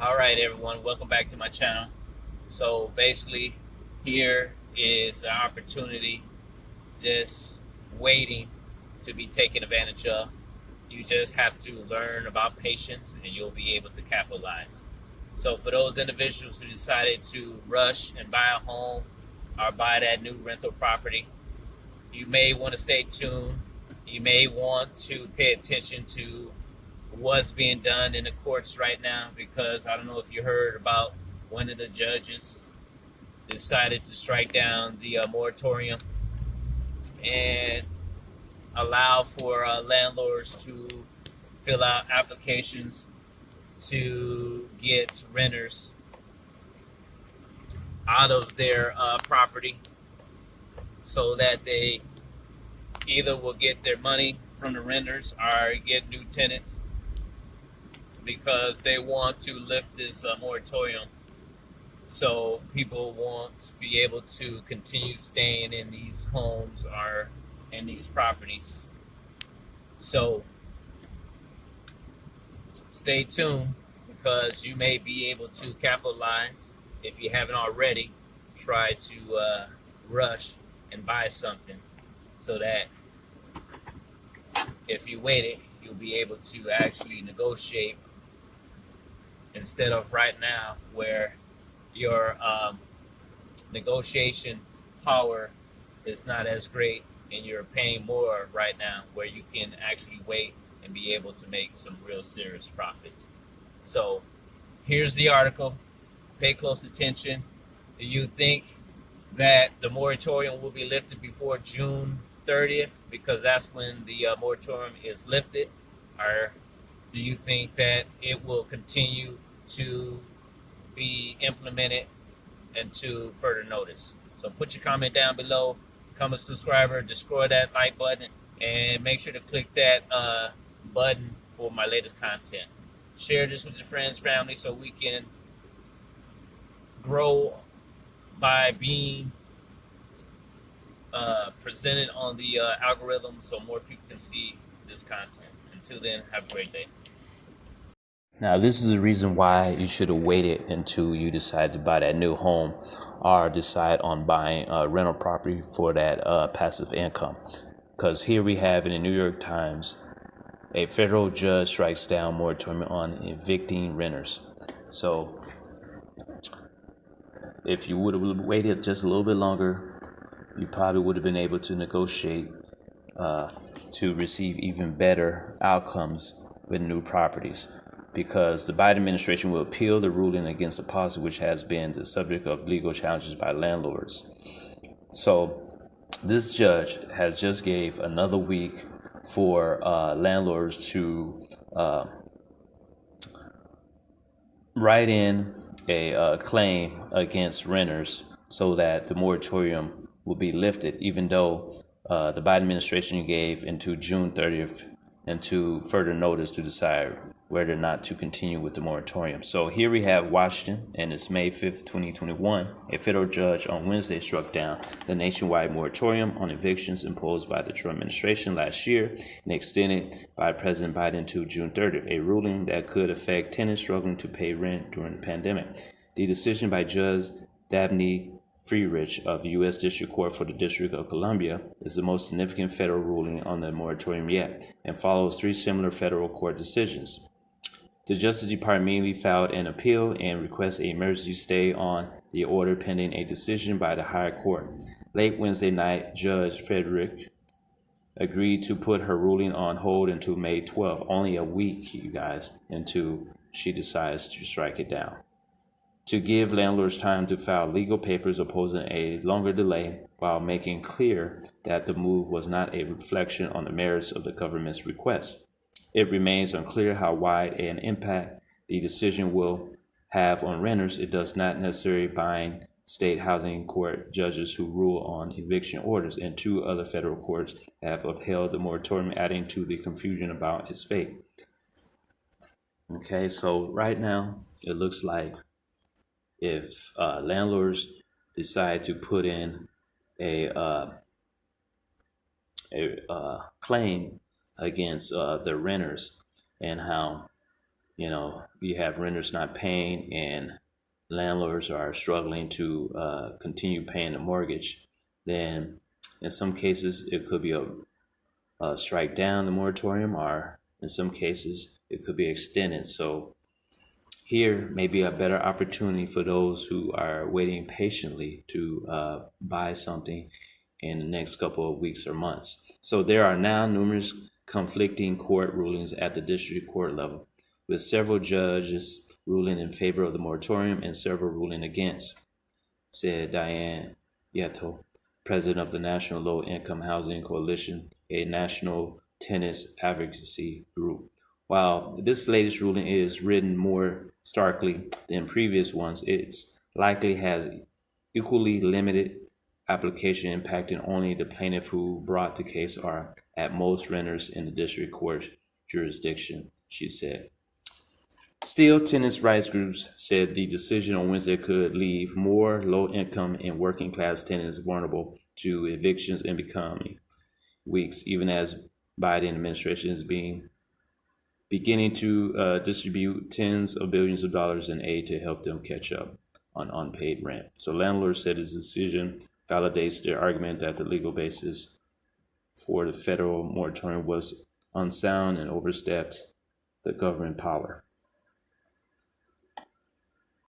All right, everyone, welcome back to my channel. So basically, here is an opportunity just waiting to be taken advantage of. You just have to learn about patience and you'll be able to capitalize. So for those individuals who decided to rush and buy a home or buy that new rental property, you may want to stay tuned. You may want to pay attention to what's being done in the courts right now, because I don't know if you heard about one of the judges decided to strike down the moratorium and allow for landlords to fill out applications to get renters out of their property so that they either will get their money from the renters or get new tenants, because they want to lift this moratorium so people won't be able to continue staying in these homes or in these properties. So stay tuned, because you may be able to capitalize. If you haven't already, try to rush and buy something so that if you wait it, you'll be able to actually negotiate, instead of right now where your negotiation power is not as great and you're paying more right now, where you can actually wait and be able to make some real serious profits. So here's the article. Pay close attention. Do you think that the moratorium will be lifted before June 30th, because that's when the moratorium is lifted? Or do you think that it will continue to be implemented until further notice? So put your comment down below, become a subscriber, destroy that like button, and make sure to click that button for my latest content. Share this with your friends, family, so we can grow by being presented on the algorithm so more people can see this content. Until then, have a great day. Now, this is the reason why you should have waited until you decide to buy that new home or decide on buying a rental property for that passive income. Because here we have in the New York Times, a federal judge strikes down moratorium on evicting renters. So if you would have waited just a little bit longer, you probably would have been able to negotiate to receive even better outcomes with new properties, because the Biden administration will appeal the ruling against the policy, which has been the subject of legal challenges by landlords. So this judge has just gave another week for landlords to write in a claim against renters so that the moratorium will be lifted, even though the Biden administration gave until June 30th into further notice to decide whether or not to continue with the moratorium. So here we have Washington, and it's May 5th, 2021. A federal judge on Wednesday struck down the nationwide moratorium on evictions imposed by the Trump administration last year and extended by President Biden to June 30th, a ruling that could affect tenants struggling to pay rent during the pandemic. The decision by Judge Dabney Friedrich of the U.S. District Court for the District of Columbia is the most significant federal ruling on the moratorium yet, and follows three similar federal court decisions. The Justice Department immediately filed an appeal and requested an emergency stay on the order pending a decision by the higher court. Late Wednesday night, Judge Friedrich agreed to put her ruling on hold until May 12th, only a week, you guys, until she decides to strike it down, to give landlords time to file legal papers opposing a longer delay, while making clear that the move was not a reflection on the merits of the government's request. It remains unclear how wide an impact the decision will have on renters. It does not necessarily bind state housing court judges who rule on eviction orders, and two other federal courts have upheld the moratorium, adding to the confusion about its fate. Okay, so right now it looks like if landlords decide to put in a claim against the renters, and how You have renters not paying and landlords are struggling to continue paying the mortgage, then in some cases it could be a strike down the moratorium, or in some cases it could be extended. So here may be a better opportunity for those who are waiting patiently to buy something in the next couple of weeks or months. So there are now numerous conflicting court rulings at the district court level, with several judges ruling in favor of the moratorium and several ruling against, said Diane Yato, president of the National Low Income Housing Coalition, a national tenants advocacy group. While this latest ruling is written more starkly than previous ones, it's likely has equally limited application, impacting only the plaintiff who brought the case or at most renters in the district court jurisdiction, she said. Still, tenants' rights groups said the decision on Wednesday could leave more low-income and working-class tenants vulnerable to evictions in becoming weeks, even as Biden administration is beginning to distribute tens of billions of dollars in aid to help them catch up on unpaid rent. So landlords said his decision validates their argument that the legal basis for the federal moratorium was unsound and overstepped the government power.